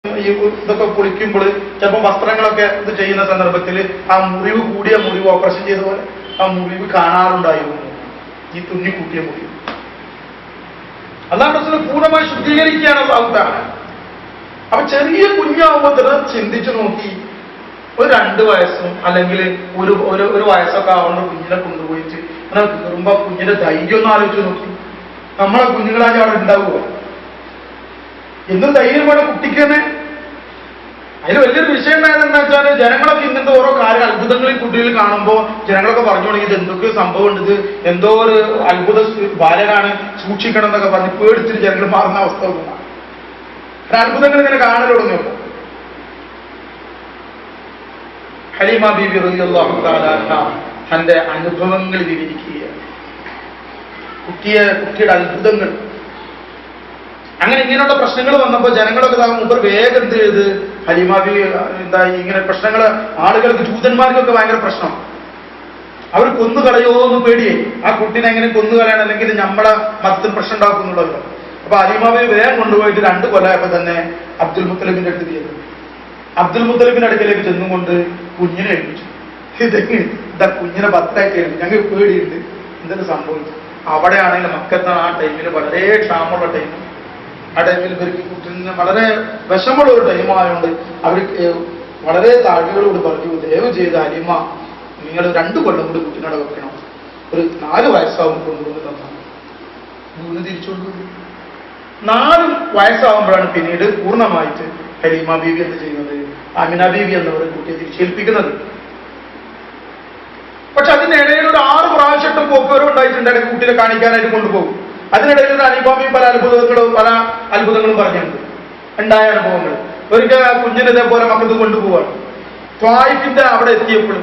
ഈ ഇതൊക്കെ പൊളിക്കുമ്പോൾ ചിലപ്പോൾ വസ്ത്രങ്ങളൊക്കെ ഇത് ചെയ്യുന്ന സന്ദർഭത്തിൽ ആ മുറിവ് കൂടിയ മുറിവ് ഓപ്പറേഷൻ ചെയ്ത പോലെ ആ മുറിവ് കാണാറുണ്ടായിരുന്നു. ഈ തുന്നി കൂട്ടിയ മുറിവ് അല്ലാഹു റസൂൽ പൂർണ്ണമായി ശുദ്ധീകരിക്കുകയാണ് അള്ളാഹു. അപ്പൊ ചെറിയ കുഞ്ഞാവുമ്പോൾ തന്നെ ചിന്തിച്ചു നോക്കി, ഒരു 2 വയസ്സും അല്ലെങ്കിൽ ഒരു വയസ്സൊക്കെ ആവുന്ന കുഞ്ഞിനെ കൊണ്ടുപോയിട്ട് അങ്ങനെ കയറുമ്പോ കുഞ്ഞിന്റെ ധൈര്യം ഒന്ന് ആലോചിച്ച് നോക്കി. നമ്മളെ കുഞ്ഞുങ്ങളായി അവിടെ ഉണ്ടാവുക എന്തും ധൈര്യം വേണം കുട്ടിക്ക് തന്നെ. അതിൽ വലിയൊരു വിഷയം ഉണ്ടായത് എന്താ വെച്ചാൽ ജനങ്ങളൊക്കെ ഇങ്ങനത്തെ ഓരോ കാര്യ അത്ഭുതങ്ങളിൽ കുട്ടികൾ കാണുമ്പോൾ ജനങ്ങളൊക്കെ പറഞ്ഞു തുടങ്ങി ഇത് എന്തൊക്കെ സംഭവം ഉണ്ട്, ഇത് എന്തോ ഒരു അത്ഭുത ബാലനാണ്, സൂക്ഷിക്കണം എന്നൊക്കെ പറഞ്ഞ് പേടിച്ചിട്ട് ജനങ്ങൾ മാറുന്ന അവസ്ഥ ഒന്നുമാണ്. അത്ഭുതങ്ങൾ ഇങ്ങനെ കാണൽ തുടങ്ങിയപ്പോ ഹലീമ ബീബി റളിയല്ലാഹു തആല തന്റെ അനുഭവങ്ങൾ വിവരിക്കുകയാണ്. കുട്ടിയുടെ അത്ഭുതങ്ങൾ. അങ്ങനെ ഇങ്ങനെയുള്ള പ്രശ്നങ്ങൾ വന്നപ്പോൾ ജനങ്ങളൊക്കെ മുമ്പ് വേഗം എന്ത് ചെയ്ത് ഹലീമ ബീബി എന്തായി ഇങ്ങനെ പ്രശ്നങ്ങൾ ആളുകൾക്ക് ജൂതന്മാർക്കൊക്കെ ഭയങ്കര പ്രശ്നം. അവർ കൊന്നുകളയോ എന്ന് പേടിയായി. ആ കുട്ടീനെ എങ്ങനെ കൊന്നുകളയാൻ, അല്ലെങ്കിൽ നമ്മളെ മതത്തിൽ പ്രശ്നം ഉണ്ടാക്കുന്നുള്ളവരോ. അപ്പൊ ഹലീമ ബീബി വേഗം കൊണ്ടുപോയിട്ട് 2 കൊല്ലമായപ്പോ തന്നെ അബ്ദുൽ മുത്തലിബിന്റെ അടുത്ത് ചെയ്തു. അബ്ദുൽ മുത്തലിബിന്റെ അടുക്കലേക്ക് ചെന്നുകൊണ്ട് കുഞ്ഞിനെ ഏൽപ്പിച്ചു. ഇതാ കുഞ്ഞിനെ ഭർത്തായിട്ട് ഏൽപ്പിച്ചു, ഞങ്ങൾക്ക് പേടിയുണ്ട്, എന്തെങ്കിലും സംഭവിച്ചു. അവിടെയാണെങ്കിൽ മക്കത്താണ് ആ ടൈമിൽ വളരെ ക്ഷാമമുള്ള ടൈം. ആ ടൈമിൽ ഇവർക്ക് കുട്ടിന് വളരെ വിഷമുള്ള ഒരു ടൈമായതുകൊണ്ട് അവർ വളരെ താഴ്ചകളോട് പറഞ്ഞു, ദയവ് ചെയ്ത് ഹലീമ നിങ്ങൾ 2 കൊല്ലം കൂടി കുട്ടിനോട് വെക്കണം, ഒരു 4 വയസ്സാവുമ്പോൾ കൊണ്ടുവന്ന് തന്നാൽ മൂന്ന് തിരിച്ചുകൊണ്ടുപോയി. 4 വയസ്സാവുമ്പോഴാണ് പിന്നീട് പൂർണ്ണമായിട്ട് ഹലീമ ബീവി എന്ത് ചെയ്യുന്നത്, ആമിന ബീവി എന്നവർ കുട്ടിയെ തിരിച്ചേൽപ്പിക്കുന്നത്. പക്ഷെ അതിനിടയിൽ ഒരു 6 പ്രാവശ്യം പോക്കുവരവ് ഉണ്ടായിട്ടുണ്ടെങ്കിൽ കുട്ടിയെ കാണിക്കാനായിട്ട് കൊണ്ടുപോകും. അതിനിടയിൽ ഒരു അലിബാബി പല അത്ഭുതങ്ങളും പറഞ്ഞിട്ടുണ്ട്, ഉണ്ടായ അനുഭവങ്ങൾ. ഒരിക്കൽ കുഞ്ഞിനെ ഇതേപോലെ മക്കൾക്ക് കൊണ്ടുപോവാണ്. ത്വായിഫിന്റെ അവിടെ എത്തിയപ്പോൾ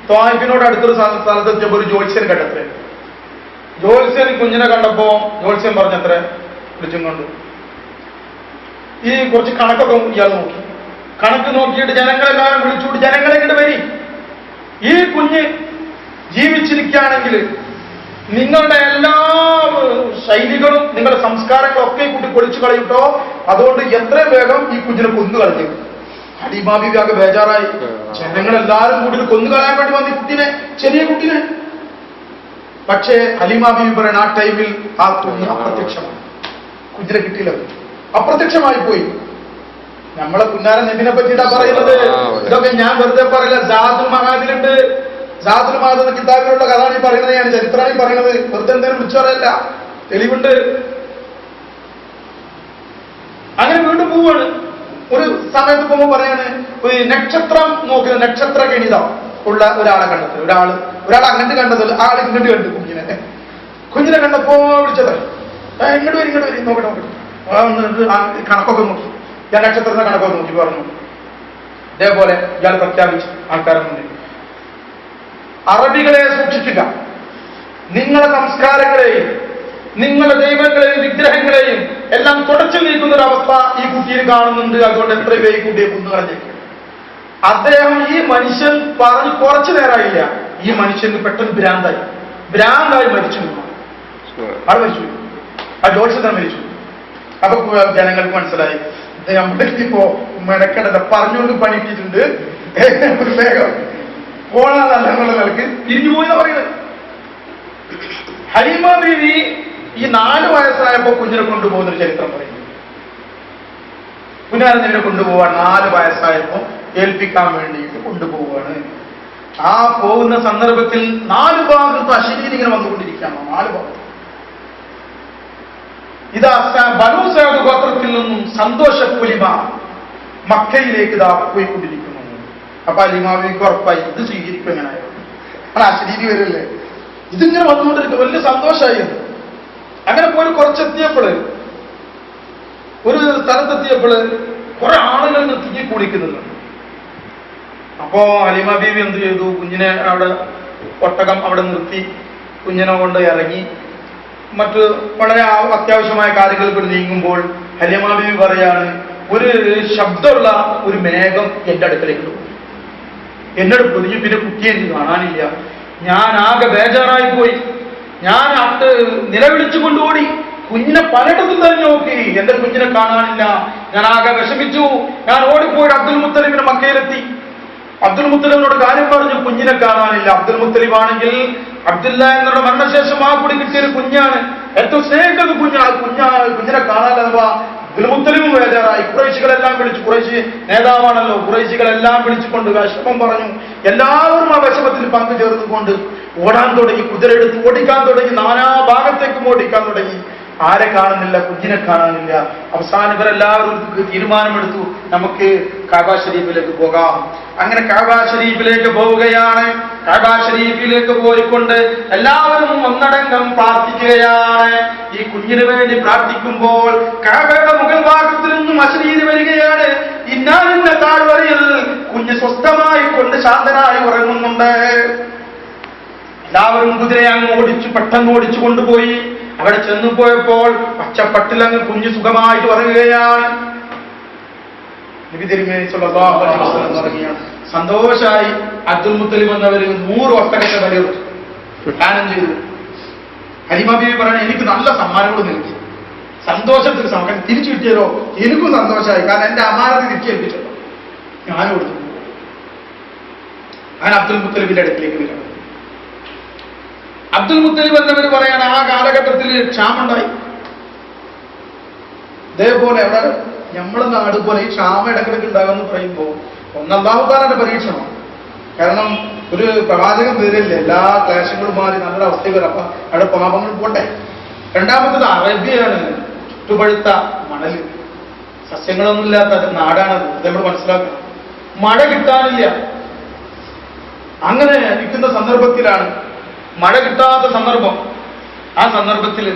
ത്വായിഫിനോട് അടുത്തൊരു സ്ഥലത്തെത്തിയപ്പോൾ ഒരു ജ്യോത്സ്യൻ കണ്ടത്രേ. ജ്യോത്സ്യൻ കുഞ്ഞിനെ കണ്ടപ്പോ ജ്യോത്സ്യൻ പറഞ്ഞത്രേ, വിളിച്ചും കൊണ്ട് ഈ കുറച്ച് കണക്കൊക്കെ ഇയാൾ നോക്കി. കണക്ക് നോക്കിയിട്ട് ജനങ്ങളെല്ലാവരും വിളിച്ചുകൊണ്ട് ജനങ്ങളെ ഇങ്ങോട്ട് വരി, ഈ കുഞ്ഞ് ജീവിച്ചിരിക്കുകയാണെങ്കിൽ നിങ്ങളുടെ എല്ലാ ശൈലികളും നിങ്ങളുടെ സംസ്കാരങ്ങളും ഒക്കെ കൂട്ടി പൊളിച്ചു കളയിട്ടോ, അതുകൊണ്ട് എത്രയും വേഗം ഈ കുഞ്ഞിനെ കൊന്നു കളഞ്ഞു. ഹലീമ ബീവി ആകെ ബേജാറായി. ജനങ്ങളെല്ലാവരും കൂടി കൊന്നു കളയാൻ വേണ്ടി വന്നു കുട്ടിനെ, ചെറിയ കുട്ടിനെ. പക്ഷേ ഹലീമ ബീവി പറയുന്ന ആ ടൈമിൽ ആ കുഞ്ഞ് അപ്രത്യക്ഷമായി. കുഞ്ഞിനെ കിട്ടിയില്ല, അപ്രത്യക്ഷമായി പോയി. നമ്മളെ കുഞ്ഞാരൻ നബിനെ പറ്റിയിട്ടാ പറയുന്നത്. ഇതൊക്കെ ഞാൻ വെറുതെ പറയില്ല, സാദുൽ മഹാദിലുണ്ട്. സാദുൽ മഹാദ് എന്ന കിതാബിലുള്ള കഥാണ് ഈ പറയുന്നത്, ഞാൻ ചരിത്രമാണ് ഈ പറയുന്നത്, വെറുതെ എന്തെങ്കിലും വിളിച്ചു പറയല്ല, തെളിവുണ്ട്. അങ്ങനെ വീണ്ടും പോവാണ്. ഒരു സമയത്ത് പോകുമ്പോൾ പറയാണ്, ഒരു നക്ഷത്രം നോക്കുക, നക്ഷത്ര ഗണിതം ഉള്ള ഒരാളെ കണ്ടത്. ഒരാൾ അങ്ങോട്ട് കണ്ടത്, ആൾ ഇങ്ങോട്ട് കണ്ടു. കുഞ്ഞിനെ കണ്ടപ്പോ വിളിച്ചത്, ഇങ്ങോട്ട് വരും നോക്കട്ടെ. കണക്കൊക്കെ നോക്കി, ഞാൻ നക്ഷത്രത്തിന്റെ കണക്കൊക്കെ നോക്കി പറഞ്ഞു. ഇതേപോലെ ഇയാൾ പ്രഖ്യാപിച്ചു ആൾക്കാരുടെ മുന്നിൽ, അറബികളെ സൂക്ഷിക്കുക, നിങ്ങളുടെ സംസ്കാരങ്ങളെയും നിങ്ങളുടെ ദൈവങ്ങളെയും വിഗ്രഹങ്ങളെയും എല്ലാം തുടച്ചു നീക്കുന്ന ഒരു അവസ്ഥ ഈ കുട്ടിയിൽ കാണുന്നുണ്ട്. അതുകൊണ്ട് എത്ര പേര് ഈ കുട്ടിയെ കൊന്നു കളഞ്ഞേക്കും. അദ്ദേഹം ഈ മനുഷ്യൻ പറഞ്ഞ് കുറച്ചു നേരമായില്ല, ഈ മനുഷ്യന് പെട്ടെന്ന് ഭ്രാന്തായി മരിച്ചു. ആൾ മരിച്ചു, ആ ജോത്സ്യൻ മരിച്ചു. അപ്പൊ ജനങ്ങൾക്ക് മനസ്സിലായി, നമ്മുടെ ഇപ്പോ മെനക്കെടല്ല, പറഞ്ഞുകൊണ്ട് പണിയിട്ടിട്ടുണ്ട്, വേഗം പോണാതല്ല എന്നുള്ള നിലക്ക് തിരിഞ്ഞു പോയി എന്ന് പറയുന്നത്. ഹലീമ ബീവി ഈ 4 വയസ്സായപ്പോ കുഞ്ഞിനെ കൊണ്ടുപോകുന്നൊരു ചരിത്രം പറയുന്നു. കുഞ്ഞാരനെ കൊണ്ടുപോവാൻ 4 വയസ്സായപ്പോ ഏൽപ്പിക്കാൻ വേണ്ടിയിട്ട് കൊണ്ടുപോവാണ്. ആ പോകുന്ന സന്ദർഭത്തിൽ 4 ഭാഗത്ത് അശരീരി ഇങ്ങനെ വന്നുകൊണ്ടിരിക്കുകയാണോ, 4 ഭാഗത്ത്. ഇതാ ബനൂ സഅദ് ഗോത്രത്തിൽ നിന്നും സന്തോഷപ്പൊലിമ മക്കയിലേക്ക് ഇതാ പോയിക്കൊണ്ടിരിക്കുന്നു. അപ്പൊ അലിമാവിക്ക് ഉറപ്പായി ഇത് സ്വീകരിക്കും. എങ്ങനെയായിരുന്നു അശരീരി വരല്ലേ, ഇതിങ്ങനെ വന്നുകൊണ്ടിരിക്കും. വലിയ സന്തോഷമായി. അങ്ങനെ പോയി കുറച്ചെത്തിയപ്പോൾ, ഒരു സ്ഥലത്തെത്തിയപ്പോൾ കുറെ ആളുകൾ തിങ്ങി കൂടിക്കുന്നുണ്ട്. അപ്പോ ഹലീമ ബീവി എന്ത് ചെയ്തു, കുഞ്ഞിനെ അവിടെ ഒട്ടകം അവിടെ നിർത്തി കുഞ്ഞിനെ കൊണ്ട് ഇറങ്ങി മറ്റ് വളരെ അത്യാവശ്യമായ കാര്യങ്ങൾക്ക് നീങ്ങുമ്പോൾ ഹലീമ ബീവി പറയാണ്, ഒരു ശബ്ദമുള്ള ഒരു മേഘം എന്റെ അടുക്കലേക്ക് പോകും. എന്നോട് പൊതിഞ്ഞു. പിന്നെ കുട്ടിയെ എനിക്ക് കാണാനില്ല. ഞാൻ ആകെ ബേജാറായി പോയി. ഞാൻ നിലവിളിച്ചു കൊണ്ടുപോടി. കുഞ്ഞിനെ പലയിടത്തും തെരഞ്ഞു നോക്കി, എന്റെ കുഞ്ഞിനെ കാണാനില്ല. ഞാൻ ആകെ വിഷമിച്ചു. ഞാൻ ഓടിപ്പോയി അബ്ദുൽ മുത്തലിബിന് മക്കയിലെത്തി. അബ്ദുൽ മുത്തലിബിനോട് കാര്യം പറഞ്ഞു, കുഞ്ഞിനെ കാണാനില്ല. അബ്ദുൽ മുത്തലിബ് ആണെങ്കിൽ അബ്ദുല്ല എന്നവരുടെ മരണശേഷം ആ കൂടി കിട്ടിയൊരു കുഞ്ഞാണ്, ഏറ്റവും സ്നേഹിക്കുന്ന കുഞ്ഞിനെ കാണാനില്ല. അബ്ദുൽ മുത്തലിബും ബേജാറായി. ഖുറൈശികളെല്ലാം വിളിച്ചു, ഖുറൈശി നേതാവാണല്ലോ, ഖുറൈശികളെല്ലാം വിളിച്ചുകൊണ്ട് വിഷമം പറഞ്ഞു. എല്ലാവരും ആ വിഷമത്തിൽ പങ്കു ചേർന്നുകൊണ്ട് ഓടാൻ തുടങ്ങി, കുതിരെടുത്ത് ഓടിക്കാൻ തുടങ്ങി, നാനാ ഭാഗത്തേക്കും ഓടിക്കാൻ തുടങ്ങി. ആരെ കാണുന്നില്ല, കുഞ്ഞിനെ കാണാനില്ല. അവസാനം ഇവരെല്ലാവരും തീരുമാനമെടുത്തു, നമുക്ക് കഅബ ശരീഫിലേക്ക് പോകാം. അങ്ങനെ കഅബ ശരീഫിലേക്ക് പോവുകയാണ്. കഅബ ശരീഫിലേക്ക് പോയിക്കൊണ്ട് എല്ലാവരും ഒന്നടങ്കം പ്രാർത്ഥിക്കുകയാണ്. ഈ കുഞ്ഞിന് വേണ്ടി പ്രാർത്ഥിക്കുമ്പോൾ കഅബയുടെ മുകൾ ഭാഗത്തിൽ നിന്നും അശരീരി വരികയാണ്. ഇന്നാലിന്ന താഴ്വരയിൽ കുഞ്ഞ് സ്വസ്ഥമായി കൊണ്ട് ശാന്തനായി ഉറങ്ങുന്നുണ്ട്. എല്ലാവരും കുതിരയെ അങ്ങ് ഓടിച്ചു, പെട്ടെന്ന് ഓടിച്ചു കൊണ്ടുപോയി. അവിടെ ചെന്നു പോയപ്പോൾ പച്ചപ്പട്ടിലങ്ങ് കുഞ്ഞ് സുഖമായിട്ട് ഉറങ്ങുകയാണ്. നബി തിരുമേനി സ്വല്ലല്ലാഹു അലൈഹി വസല്ലം ഉറങ്ങിയാണ്. സന്തോഷായി അബ്ദുൽ മുത്തലിബ് എന്നവര് 100 ഒട്ടകത്തെ ബലികൊടുത്തു, ദാനം ചെയ്തു. ഹലീമ ബീവി പറയണ, എനിക്ക് നല്ല സമ്മാനങ്ങൾ നൽകി, സന്തോഷത്തിൽ സമയം തിരിച്ചു കിട്ടിയല്ലോ, എനിക്കും സന്തോഷമായി. കാരണം എന്റെ അമാനത്ത് തിരിച്ചേൽപ്പിച്ചല്ലോ, ഞാൻ കൊടുത്തു. ഞാൻ അബ്ദുൽ മുത്തലിബിന്റെ അടുക്കിലേക്ക് വരണം. അബ്ദുൽ മുത്തലിബ് എന്നവർ പറയാണ്, ആ കാലഘട്ടത്തിൽ ക്ഷാമുണ്ടായി. ഇതേപോലെ അവിടെ നമ്മളെ നാട് പോലെ ഈ ക്ഷാമം ഇടക്കിടക്ക് ഉണ്ടാകുമെന്ന് പറയുമ്പോൾ അല്ലാഹുവിന്റെ പരീക്ഷണമാണ്. കാരണം ഒരു പ്രവാചകൻ വരില്ലേ, എല്ലാ ക്ലേശങ്ങളും മാറി നല്ലൊരു അവസ്ഥ വരും. അപ്പൊ അവിടെ പാപങ്ങൾ പോട്ടെ. രണ്ടാമത്തത് അറേബ്യയാണ്, ചുട്ടുപഴുത്ത മണല്, സസ്യങ്ങളൊന്നും ഇല്ലാത്ത നാടാണത്. ഇത് നമ്മൾ മനസ്സിലാക്കണം. മഴ കിട്ടാനില്ല. അങ്ങനെ നിൽക്കുന്ന സന്ദർഭത്തിലാണ്, മഴ കിട്ടാത്ത സന്ദർഭം. ആ സന്ദർഭത്തിൽ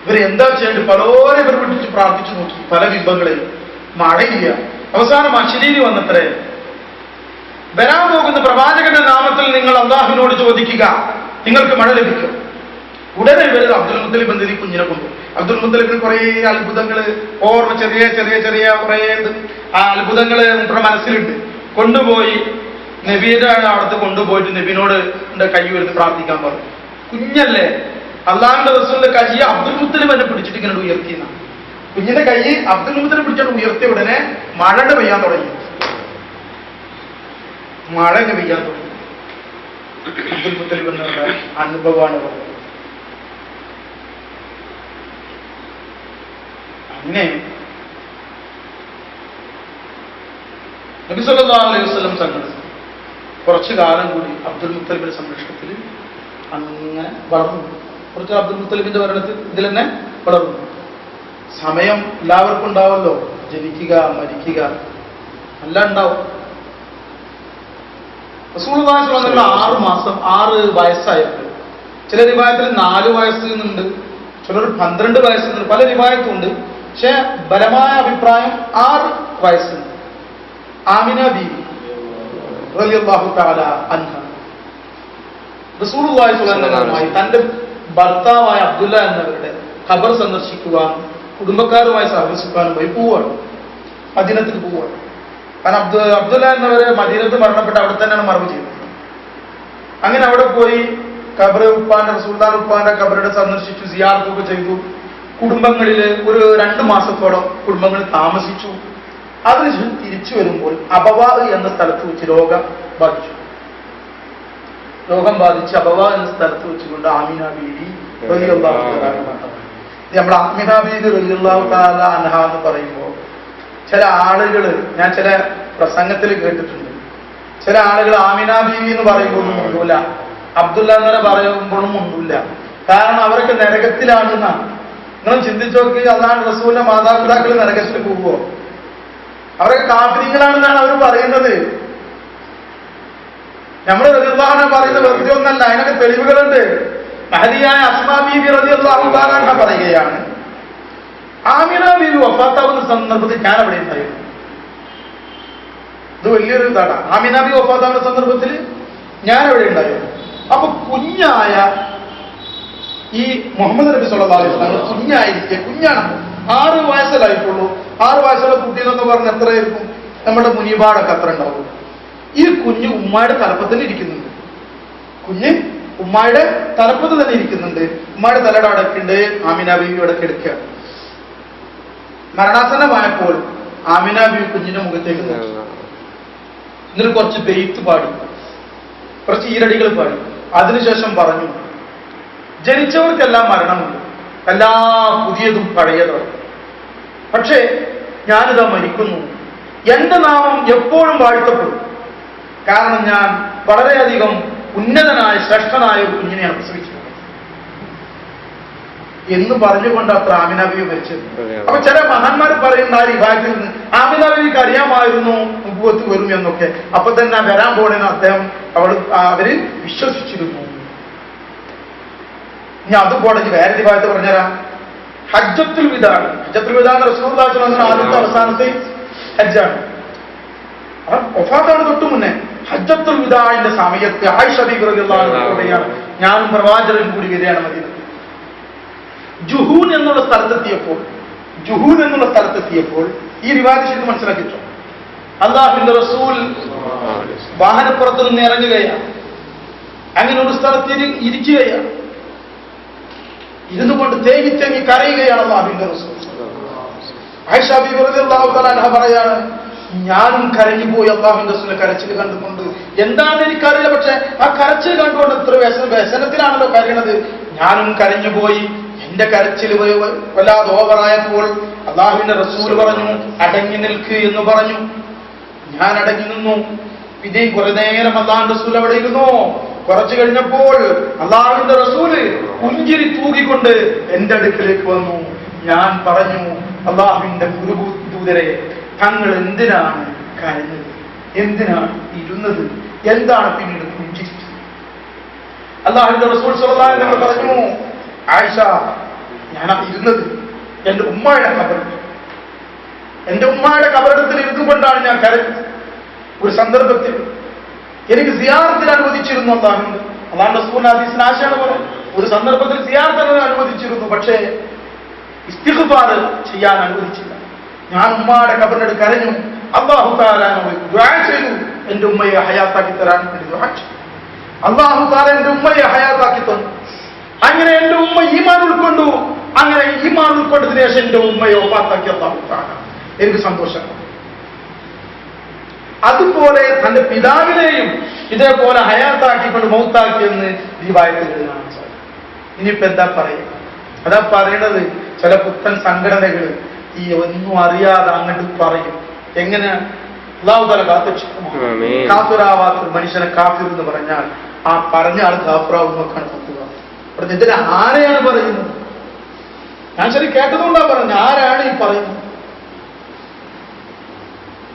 ഇവർ എന്താ ചെയ്യേണ്ടത്? പലരും ഇവർ പിടിച്ച് പ്രാർത്ഥിച്ചു നോക്കി, പല ബിംബങ്ങളെയും. മഴയില്ല. അവസാനം അശരീരി വന്നത്രേ, വരാൻ പോകുന്ന പ്രവാചകന്റെ നാമത്തിൽ നിങ്ങൾ അള്ളാഹുവിനോട് ചോദിക്കുക, നിങ്ങൾക്ക് മഴ ലഭിക്കും. ഉടനെ ഇവർ അബ്ദുൽ മുത്തലിബ് എന്നതിൽ കുഞ്ഞിനെ കൊണ്ടു. അബ്ദുൽ മുത്തലിബിന് കുറെ അത്ഭുതങ്ങള്, ഓർമ്മ ചെറിയ ചെറിയ ചെറിയ കുറെ ആ അത്ഭുതങ്ങള് നമ്മുടെ മനസ്സിലുണ്ട്. കൊണ്ടുപോയി നബിയുടെ അടുത്ത് കൊണ്ടുപോയിട്ട് നബിനോട് എന്റെ കൈ വരുന്ന് പ്രാർത്ഥിക്കാൻ പറഞ്ഞു. കുഞ്ഞല്ലേ, അള്ളാഹുന്റെ റസൂലിന്റെ കൈ അബ്ദുൽ മുത്തലിബ് എന്നെ പിടിച്ചിട്ട് ഇങ്ങനെ ഉയർത്തിയെന്ന. കുഞ്ഞിന്റെ കൈ അബ്ദുൽ മുത്തലിബ് പിടിച്ചിട്ട് ഉയർത്തിയ ഉടനെ മഴ പെയ്യാൻ തുടങ്ങി. മഴ പെയ്യാൻ തുടങ്ങി. അബ്ദുൽ മുത്തലിബ് എന്നുള്ള അനുഭവമാണ് പറയുന്നത്. അങ്ങനെ നബി സല്ലല്ലാഹു അലൈഹി വസല്ലം തങ്ങൾ കുറച്ചു കാലം കൂടി അബ്ദുൽ മുത്തലിബിന്റെ സംരക്ഷണത്തിൽ അങ്ങനെ വളർന്നു. കുറച്ച് അബ്ദുൽ മുത്തലിബിന്റെ ഭരണത്തിൽ ഇതിൽ തന്നെ വളർന്നു. സമയം എല്ലാവർക്കും ഉണ്ടാവല്ലോ, ജനിക്കുക മരിക്കുക എല്ലാം ഉണ്ടാവും. റസൂലുള്ളാഹി സ്വല്ലല്ലാഹു അലൈഹി വസല്ലം 6 മാസം 6 വയസ്സായപ്പോൾ, ചില റിവായത്തിൽ 4 വയസ്സിൽ നിന്നുണ്ട്, ചിലർ 12 വയസ്സിൽ നിന്ന്, പല റിവായത്തുണ്ട്. പക്ഷെ ബലമായ അഭിപ്രായം 6 വയസ്സുണ്ട്. ആമിന ബീവി റളിയല്ലാഹു തആല അൻഹ റസൂലുള്ളാഹി സ്വല്ലല്ലാഹു അലൈഹി വസല്ലം തന്റെ ഭർത്താവായ അബ്ദുല്ല എന്നവരുടെ ഖബർ സന്ദർശിക്കുവാനും കുടുംബക്കാരുമായി സഹവസിക്കാനും പോയി പോവാണ്. മദീനത്തിൽ പോവാണ്. കാരണം അബ്ദുല്ല എന്നവരെ മദീനത്ത് മരണപ്പെട്ട് അവിടെ തന്നെയാണ് മറവ് ചെയ്തത്. അങ്ങനെ അവിടെ പോയി ഖബർ ഉപ്പാന്റെ റസൂലുള്ളാഹി ഉപ്പാന്റെ ഖബറുടെ സന്ദർശിച്ചു, സിയാറത്തൊക്കെ ചെയ്തു. കുടുംബങ്ങളില് ഒരു 2 മാസത്തോളം കുടുംബങ്ങളിൽ താമസിച്ചു. അതിന് തിരിച്ചു വരുമ്പോൾ അബവാ എന്ന സ്ഥലത്ത് വെച്ച് രോഗം ബാധിച്ചു. രോഗം ബാധിച്ച് അബവാ എന്ന സ്ഥലത്ത് വെച്ചുകൊണ്ട് ആമിന ബീവി റളിയല്ലാഹു തആല, നമ്മൾ ആമിന ബീവി റളിയല്ലാഹു തആല അൻഹ എന്ന് പറയുമ്പോൾ ചില ആളുകൾ, ഞാൻ ചില പ്രസംഗത്തിൽ കേട്ടിട്ടുണ്ട്, ചില ആളുകൾ ആമിന ബീവി എന്ന് പറയുമ്പോഴും മുണ്ടൂല, അബ്ദുല്ല എന്ന് പറയുമ്പോഴും മുണ്ടൂല. കാരണം അവരൊക്കെ നരകത്തിലാണെന്നാണ്. നിങ്ങൾ ചിന്തിച്ചോക്ക്, അതാണ് റസൂലിന്റെ മാതാപിതാക്കൾ നരകത്തിൽ പോവുമോ? അവരൊക്കെ കാഫിരീങ്ങളാണെന്നാണ് അവർ പറയുന്നത്. നമ്മൾ റളിയല്ലാഹു പറയുന്നത് വെറുതെ ഒന്നല്ല, അതിനൊക്കെ തെളിവുകളുണ്ട്. മഹദിയായ അസ്മാ ബീവി റളിയല്ലാഹു തആല പറയുകയാണ്, ആമിന ബീവി വഫാത്താവുന്ന സന്ദർഭത്തിൽ ഞാൻ അവിടെ ഉണ്ടായിരുന്നു. ഇത് വലിയൊരു ഇതാണ്. ആമിന ബീവി വഫാത്താവുന്ന സന്ദർഭത്തിൽ ഞാൻ അവിടെ ഉണ്ടായിരുന്നു. അപ്പൊ കുഞ്ഞായ ഈ മുഹമ്മദ് നബി സല്ലല്ലാഹു അലൈഹി വസല്ലം കുഞ്ഞായിരിക്കെ, കുഞ്ഞാണ്, 6 വയസ്സിലായിട്ടുള്ളൂ. 6 വയസ്സുള്ള കുട്ടിയെന്നൊക്കെ പറഞ്ഞ എത്രയായിരിക്കും? നമ്മുടെ മുനിപാടൊക്കെ അത്ര ഉണ്ടാവും. ഈ കുഞ്ഞ് ഉമ്മയുടെ തലപ്പത്തിൽ ഇരിക്കുന്നുണ്ട്. കുഞ്ഞ് ഉമ്മായുടെ തലപ്പത്ത് തന്നെ ഇരിക്കുന്നുണ്ട്. ഉമ്മായുടെ തലയുടെ അടക്കുണ്ട്. ആമിന ബീവി ഇവിടെ കിടക്കുക. മരണാസന്നമായപ്പോൾ ആമിന ബീവി കുഞ്ഞിന്റെ മുഖത്തേക്ക് നോക്കി. എന്നിട്ട് കുറച്ച് ബെയ്ത്ത് പാടി, കുറച്ച് ഈരടികൾ പാടി. അതിനുശേഷം പറഞ്ഞു, ജനിച്ചവർക്കെല്ലാം മരണമുണ്ട്, എല്ലാം പുതിയതും പഴയതാണ്. പക്ഷേ ഞാനിതാ മരിക്കുന്നു. എന്റെ നാമം എപ്പോഴും വാഴ്ത്തപ്പെടും. കാരണം ഞാൻ വളരെയധികം ഉന്നതനായ ശ്രേഷ്ഠനായ ഒരു കുഞ്ഞിനെയാണ് പ്രസവിച്ചത് എന്ന് പറഞ്ഞുകൊണ്ട് അത്ര ആമിന ബീവി മരിച്ചത്. അപ്പൊ ചില മഹാന്മാർ പറയുന്ന ആ റിവായത്തിൽ നിന്ന് ആമിന ബീവിക്ക് അറിയാമായിരുന്നു നുബുവത്ത് വരും എന്നൊക്കെ. അപ്പൊ തന്നെ വരാൻ പോണെന്ന് അദ്ദേഹം അവര് വിശ്വസിച്ചിരുന്നു. ഇനി അതുപോലെ വേറെ റിവായത്ത് പറഞ്ഞുതരാം. ഹജ്ജത്തുൽ വിദാണ്. ഹജ്ജത്തുൽ വിദാ റസൂലുള്ളാഹി സ്വല്ലല്ലാഹു അലൈഹി വസല്ലം ആദ്യത്തെ അവസാനത്തെ ഹജ്ജാണ്. വഫാത്താണ് തൊട്ടു മുന്നേ. ഹജ്ജത്തുൽ വിദാഇന്റെ സമയത്ത് ആയിഷ ബീവി റളിയല്ലാഹു അൻഹ പറയുകയാണ്, ഞാനും പ്രവാചകനും കൂടി വരികയാണ് മദീനത്തിൽ. ജുഹൂൻ എന്നുള്ള സ്ഥലത്തെത്തിയപ്പോൾ ഈ റിവായത്ത് ശരിക്കും മനസ്സിലാക്കിച്ചു. അല്ലാഹുവിന്റെ റസൂൽ വാഹനപ്പുറത്ത് നിന്ന് ഇറങ്ങുകയാണ്. അങ്ങനെ ഒരു സ്ഥലത്ത് ഇരിക്കുകയാണ്. ഇരുന്നു കൊണ്ട് തേങ്ങി തേങ്ങി കരയുകയാണ് അല്ലാഹുവിന്റെ റസൂൽ. ആയിഷ ബീവി റളിയല്ലാഹു അൻഹ പറയാണ്, ഞാനും കരഞ്ഞുപോയി അല്ലാഹുവിന്റെ റസൂലിനെ കരച്ചിൽ കണ്ടുകൊണ്ട്. എന്താണെന്ന് എനിക്കറിയില്ല, പക്ഷെ ആ കരച്ചിൽ കണ്ടുകൊണ്ട് എത്ര വ്യസനത്തിലാണല്ലോ കരയണത്. ഞാനും കരഞ്ഞുപോയി. എന്റെ കരച്ചിൽ വല്ലാതെ ഓവറായപ്പോൾ അല്ലാഹുവിന്റെ റസൂൽ പറഞ്ഞു, അടങ്ങി നിൽക്ക് എന്ന് പറഞ്ഞു. ഞാൻ അടങ്ങി നിന്നു. പിന്നെയും കുറെ നേരം അല്ലാഹുവിന്റെ റസൂൽ അവിടെ ഇരുന്നു. കുറച്ചു കഴിഞ്ഞപ്പോൾ അല്ലാഹുവിന്റെ റസൂല് പുഞ്ചിരി തൂകിക്കൊണ്ട് എന്റെ അടുക്കിലേക്ക് വന്നു. ഞാൻ പറഞ്ഞു, അല്ലാഹുവിന്റെ ദൂതരെ, തങ്ങൾ എന്തിനാണ് കരഞ്ഞത്? എന്തിനാണ് ഇരുന്നത്? എന്താണ് പിന്നീട് പുഞ്ചിരിച്ചത്? അല്ലാഹുവിന്റെ റസൂൽ സ്വല്ലല്ലാഹു അലൈഹി വസല്ലം പറഞ്ഞു, ആയിഷ, ഞാൻ ഇരുന്നത് എന്റെ ഉമ്മായുടെ കബറിടത്തിൽ ഇരുന്നുകൊണ്ടാണ് ഞാൻ കരഞ്ഞത്. ഒരു സന്ദർഭത്തിൽ എനിക്ക് സിയാറത്തിന് അനുവദിച്ചിരുന്നു അല്ലാഹുവിന്റെ റസൂൽ ഹദീസിൽ ആശയാണ് പറയുന്നത്. ഒരു സന്ദർഭത്തിൽ സിയാറത്തിന് അനുവദിച്ചിരുന്നു, പക്ഷേ ഇസ്തിഗ്ഫാർ ചെയ്യാൻ അനുവദിച്ചില്ല. ഞാൻ ഉമ്മയുടെ കബറിനടുത്ത് കരഞ്ഞു. അല്ലാഹു തആല ദുആ ചെയ്തു, എന്റെ ഉമ്മയെ ഹയാത്താക്കി തരാൻ വേണ്ടി ദുആ ചെയ്തു. അല്ലാഹു തആല എന്റെ ഉമ്മയെ ഹയാത്താക്കി തന്നു. അങ്ങനെ എന്റെ ഉമ്മ ഈമാൻ ഉൾക്കൊണ്ടു. അങ്ങനെ ഈമാൻ ഉൾക്കൊണ്ടതിന് ശേഷം എന്റെ ഉമ്മയെ വഫാത്താക്കി അല്ലാഹു തആല. എനിക്ക് സന്തോഷം. അതുപോലെ തന്റെ പിതാവിനെയും ഇതേപോലെ ഹയാത്താക്കിക്കൊണ്ട് മൗത്താക്കിയെന്ന് റിവായത്തിൽ കാണാൻ സാധിക്കും. ഇനിയിപ്പോ എന്താ പറയുക? അതാ പറയണത്. ചില പുത്തൻ സംഘടനകൾ ഈ ഒന്നും അറിയാതെ അങ്ങോട്ട് പറയും. എങ്ങനെ അല്ലാഹു തആല കാത്തുരക്ഷിക്കുമോ? കാഫിറാവാത്ത മനുഷ്യനെ കാഫിർ എന്ന് പറഞ്ഞാൽ ആ പറഞ്ഞ ആൾ കാഫിറാവും നോക്കാണ് പറ്റുക. ഇതിന് ആരെയാണ് പറയുന്നത്? ഞാൻ ശരി കേട്ടതുകൊണ്ടാ പറഞ്ഞു. ആരാണ് ഈ പറയുന്നത്?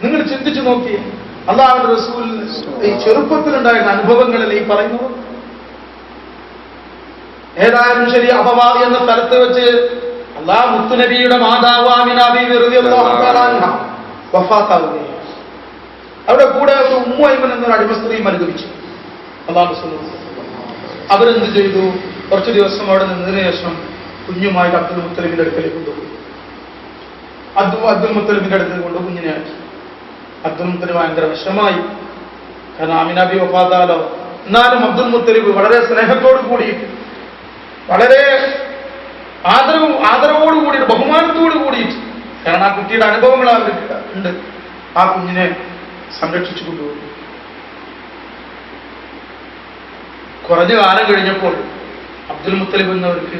നിങ്ങൾ ചിന്തിച്ചു നോക്കി. അല്ലാഹുവിന്റെ റസൂൽ ഈ ചെറുപ്പത്തിലുണ്ടായ അനുഭവങ്ങളിൽ ഈ പറയുന്നത്. ഏതായാലും ശരി, അബവാദി എന്ന സ്ഥലത്ത് വെച്ച് അല്ലാഹു മുത്തുനബിയുടെ മാതാവ് ആമിന ബീവി റളിയല്ലാഹു തആല അൻഹ വഫാത്താവുകയാണ്. അവിടെ കൂടെ ഒരു ഉമ്മു ഐമൻ എന്നൊരു അടിമ സ്ത്രീ അനുഗമിച്ചു. അല്ലാഹു റസൂൽ അവരെന്ത് ചെയ്തു? കുറച്ചു ദിവസം അവിടെ നിന്നതിന് ശേഷം കുഞ്ഞുമായിട്ട് അബ്ദുൽ മുത്തലിബിന്റെ അടുക്കലേക്ക് കൊണ്ടുപോയി. അബ്ദുൽ മുത്തലിബിന്റെ അടുത്ത് കൊണ്ട് കുഞ്ഞിനെ ആക്കി. അബ്ദുൽ മുത്തലിബ് ഭയങ്കര വിഷമായി. കാരണം ആമിന ബീവി വഫാത്താലോ. എന്നാലും അബ്ദുൽ മുത്തലിബ് വളരെ സ്നേഹത്തോടു കൂടിയിട്ട്, വളരെ ആദരവോട് കൂടിയിട്ട്, ബഹുമാനത്തോട് കൂടിയിട്ട്, കാരണം ആ കുട്ടിയുടെ അനുഭവങ്ങൾ അവർക്ക് ഉണ്ട്, ആ കുഞ്ഞിനെ സംരക്ഷിച്ചു കൊണ്ടുപോയി. കുറഞ്ഞ കാലം കഴിഞ്ഞപ്പോൾ അബ്ദുൽ മുത്തലിബ് എന്നവർക്ക്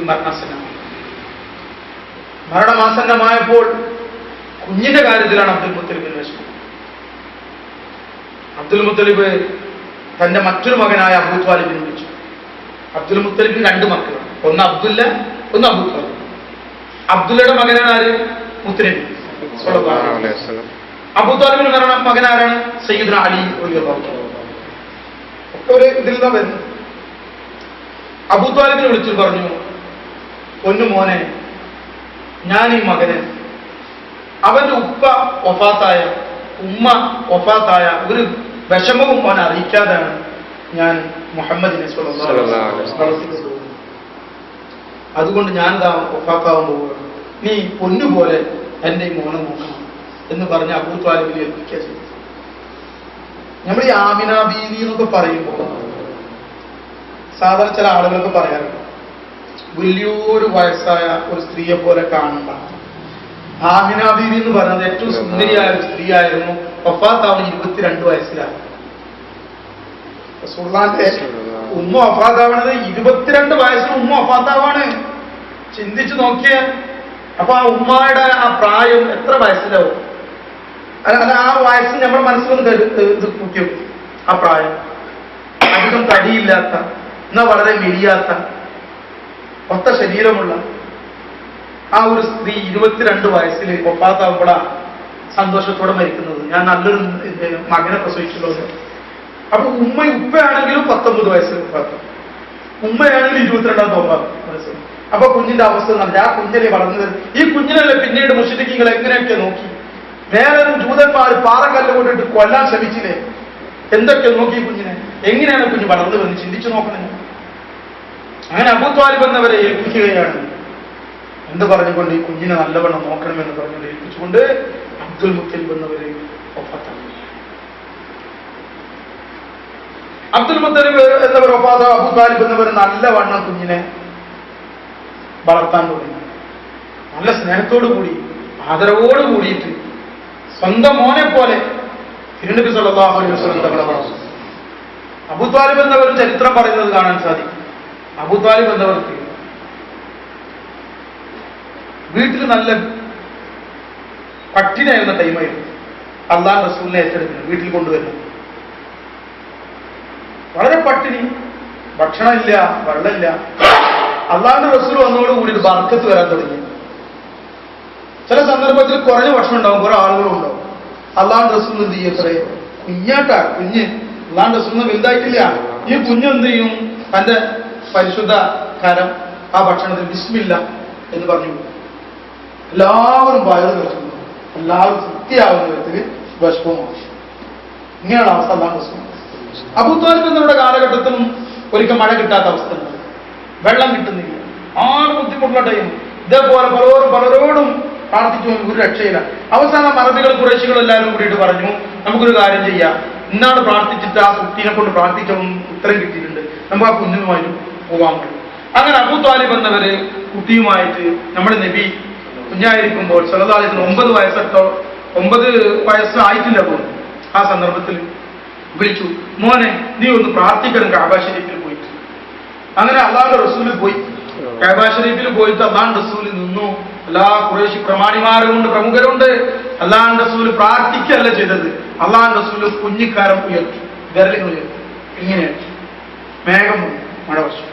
മരണമാസന്നമായപ്പോൾ കുഞ്ഞിന്റെ കാര്യത്തിലാണ് അബ്ദുൽ മുത്തലിബിന് വിഷമം. അബ്ദുൽ മുത്തലിബ് തന്റെ മറ്റൊരു മകനായ അബൂ ത്വാലിബിനെ വിളിച്ചു. അബ്ദുൽ മുത്തലിബിന് 2 മക്കളാണ്. ഒന്ന് അബ്ദുല്ല, ഒന്ന് അബൂ ത്വാലിബ്. അബ്ദുല്ലയുടെ മകനാണ് ആര്? മുത്തലിബ് സ്വല്ലല്ലാഹു അലൈഹി വസല്ലം. അബൂ ത്വാലിബിന്റെ മകനാരാണ്? സയ്യിദുന അലി റളിയല്ലാഹു അൻഹു. ഒരു ഇതിൽ നിന്നാ വരുന്നത്. അബൂ ത്വാലിബിനെ വിളിച്ചു പറഞ്ഞു, പൊന്നു മോനെ, ഞാൻ ഈ മകന് അവന്റെ ഉപ്പ വഫാത്തായ, ഉമ്മ വഫാത്തായ ഒരു വിഷമവും അവനെ അറിയിക്കാതാണ് ഞാൻ മുഹമ്മദിനെ സ്വല്ലല്ലാഹു അലൈഹി വസല്ലം വളർത്തിക്കൊണ്ടുപോകുന്നത്. അതുകൊണ്ട് ഞാനിതാ വഫാത്താവാൻ പോവുകയാണ്. നീ പൊന്നുപോലെ എന്റെ ഈ മോനെ നോക്കണം എന്ന് പറഞ്ഞ് അബൂ ത്വാലിബിനെ ഏൽപ്പിക്കുക ചെയ്തു. നമ്മൾ ഈ ആമിന ബീവി എന്നൊക്കെ പറയുമ്പോൾ സാധാരണ ചില ആളുകൾക്ക് പറയാറുണ്ട്, വലിയൊരു വയസ്സായ ഒരു സ്ത്രീയെ പോലെ കാണണ്ട. ആമിന ബീവി എന്ന് പറയുന്നത് ഏറ്റവും സുന്ദരിയായ ഒരു സ്ത്രീ ആയിരുന്നു. വഫാത്താവുന്ന 22 വയസ്സിലാണ്. റസൂലുള്ളാഹിന്റെ ഉമ്മ വഫാത്താവണത് 22 വയസ്സിന് ഉമ്മ വഫാത്താവാണ്. ചിന്തിച്ചു നോക്കിയേ. അപ്പൊ ആ ഉമ്മയുടെ ആ പ്രായം എത്ര വയസ്സിലാവും? അല്ല, ആ വയസ്സിന് നമ്മുടെ മനസ്സിലൊന്ന് ഇത് കൂട്ടി ആ പ്രായം. അധികം തടിയില്ലാത്ത, എന്നാൽ വളരെ മെലിയാത്ത, ഒത്ത ശരീരമുള്ള ആ ഒരു സ്ത്രീ 22 വയസ്സിൽ വഫാത്താവുമ്പോഴാണ് സന്തോഷത്തോടെ മരിക്കുന്നത്. ഞാൻ നല്ലൊരു മകനെ പ്രസവിച്ചുള്ളത്. അപ്പൊ ഉപ്പയാണെങ്കിലും 19 വയസ്സിൽ വഫാത്താവും, ഉമ്മയാണെങ്കിലും 22 വയസ്സ്. അപ്പൊ കുഞ്ഞിന്റെ അവസ്ഥ നല്ല, ആ കുഞ്ഞിനെ വളർന്നത്, ഈ കുഞ്ഞിനല്ലേ പിന്നീട് മുശ്രിക്കുകൾ എങ്ങനെയൊക്കെ നോക്കി, വേറെ ജൂതന്മാർ പാറക്കല്ല് കൊണ്ടിട്ട് കൊല്ലാൻ ശ്രമിച്ചില്ലേ, എന്തൊക്കെ നോക്കി കുഞ്ഞിനെ, എങ്ങനെയാണ് കുഞ്ഞ് വളർന്നു വന്ന് ചിന്തിച്ചു നോക്കണം. അങ്ങനെ അബൂ ത്വാലിബ് എന്നവരെ ഏൽപ്പിക്കുകയാണ്. എന്ത് പറഞ്ഞുകൊണ്ട് ഈ കുഞ്ഞിനെ നല്ലവണ്ണം നോക്കണമെന്ന് പറഞ്ഞുകൊണ്ട് ഏൽപ്പിച്ചുകൊണ്ട് അബ്ദുൽ മുത്തലിബ് എന്നവരെ വഫാത്താക്കി. അബ്ദുൽ മുത്തലിബ് എന്നവർ വഫാത്ത, അബൂ ത്വാലിബ് എന്നവർ നല്ലവണ്ണം കുഞ്ഞിനെ വളർത്താൻ തുടങ്ങി. നല്ല സ്നേഹത്തോടു കൂടി, ആദരവോട് കൂടിയിട്ട് സ്വന്തം മോനെ പോലെ തിരുനബി സല്ലല്ലാഹു അലൈഹി വസല്ലം തങ്ങളെ വളർത്തി. അബൂ ത്വാലിബ് എന്നവർ ചരിത്രം പറയുന്നത് കാണാൻ സാധിക്കും. അബൂ ത്വാലിബ് എന്നവർക്ക് വീട്ടിൽ നല്ല പട്ടിണിയായിരുന്ന ടൈമായിരുന്നു. അല്ലാഹു റസൂലിനെ ഏറ്റെടുക്കുന്നു, വീട്ടിൽ കൊണ്ടുവരുന്നു. വളരെ പട്ടിണി, ഭക്ഷണമില്ല, വെള്ളമില്ല. അല്ലാഹുവിന്റെ റസൂൽ വന്നതോടുകൂടി ബർക്കത്ത് വരാൻ തുടങ്ങി. ചില സന്ദർഭത്തിൽ കുറഞ്ഞ ഭക്ഷണം ഉണ്ടാവും, കുറെ ആളുകളും ഉണ്ടാവും. അല്ലാഹുവിന്റെ റസൂൽ എന്ത് ചെയ്യും? എത്രയോ കുഞ്ഞാട്ടാ, കുഞ്ഞ് അല്ലാഹുവിന്റെ റസൂലിനെ വലുതായിട്ടില്ല. ഈ കുഞ്ഞ് എന്ത് ചെയ്യും? തന്റെ പരിശുദ്ധ കരം ആ ഭക്ഷണത്തിൽ ബിസ്മില്ല എന്ന് പറഞ്ഞു. എല്ലാവരും വയറ് നിറക്കുന്നു, എല്ലാവരും തൃപ്തിയാവുന്ന വിധത്തിൽ വിഷമമാണ്. ഇങ്ങനെയാണ് അവസ്ഥ. അല്ലാഹുവിന്റെ റസൂൽ അബൂ ത്വാലിബ് എന്നവരുടെ കാലഘട്ടത്തിലും ഒരിക്കൽ മഴ കിട്ടാത്ത അവസ്ഥ ഉണ്ട്, വെള്ളം കിട്ടുന്നില്ല, ആറ് ബുദ്ധിമുട്ടുള്ള ടൈം. ഇതേപോലെ പലരോടും പ്രാർത്ഥിച്ചു, ഒരു രക്ഷയില്ല. അവസാനം അറബികൾ ഖുറൈശികൾ എല്ലാവരും കൂടിയിട്ട് പറഞ്ഞു, നമുക്കൊരു കാര്യം ചെയ്യാം, ഇന്നാണ് പ്രാർത്ഥിച്ചിട്ട് ആ കുട്ടീനെ കൊണ്ട് പ്രാർത്ഥിച്ച ഉത്തരം കിട്ടിയിട്ടുണ്ട്, നമുക്ക് ആ കുഞ്ഞുമായിട്ട് പോകാൻ പറ്റും. അങ്ങനെ അബൂ ത്വാലിബ് എന്നവര് കുട്ടിയുമായിട്ട് നമ്മുടെ നബി കുഞ്ഞായിരിക്കുമ്പോൾ സല്ലല്ലാഹു അലൈഹി വസല്ലം 9 വയസ്സ് ആയിട്ടില്ല പോകുന്നു. ആ സന്ദർഭത്തിൽ വിളിച്ചു, മോനെ നീ ഒന്ന് പ്രാർത്ഥിക്കണം കഅബ ശരീഫിൽ പോയിട്ട്. അങ്ങനെ അല്ലാഹുവിന്റെ റസൂൽ പോയി കഅബ ശരീഫിൽ പോയിട്ട് അല്ലാഹുവിന്റെ റസൂൽ നിന്നു. എല്ലാ ഖുറൈശി പ്രമാണിമാരും കൊണ്ട് പ്രമുഖരുണ്ട്. അല്ലാഹുവിന്റെ റസൂൽ പ്രാർത്ഥിക്കല്ല ചെയ്തത്, അല്ലാഹുവിന്റെ റസൂൽ കുഞ്ഞിക്കാരം ഉയർത്തി, വിരലുകൾ ഉയർത്തി, ഇങ്ങനെയാക്കി മേഘം മഴ വർഷം.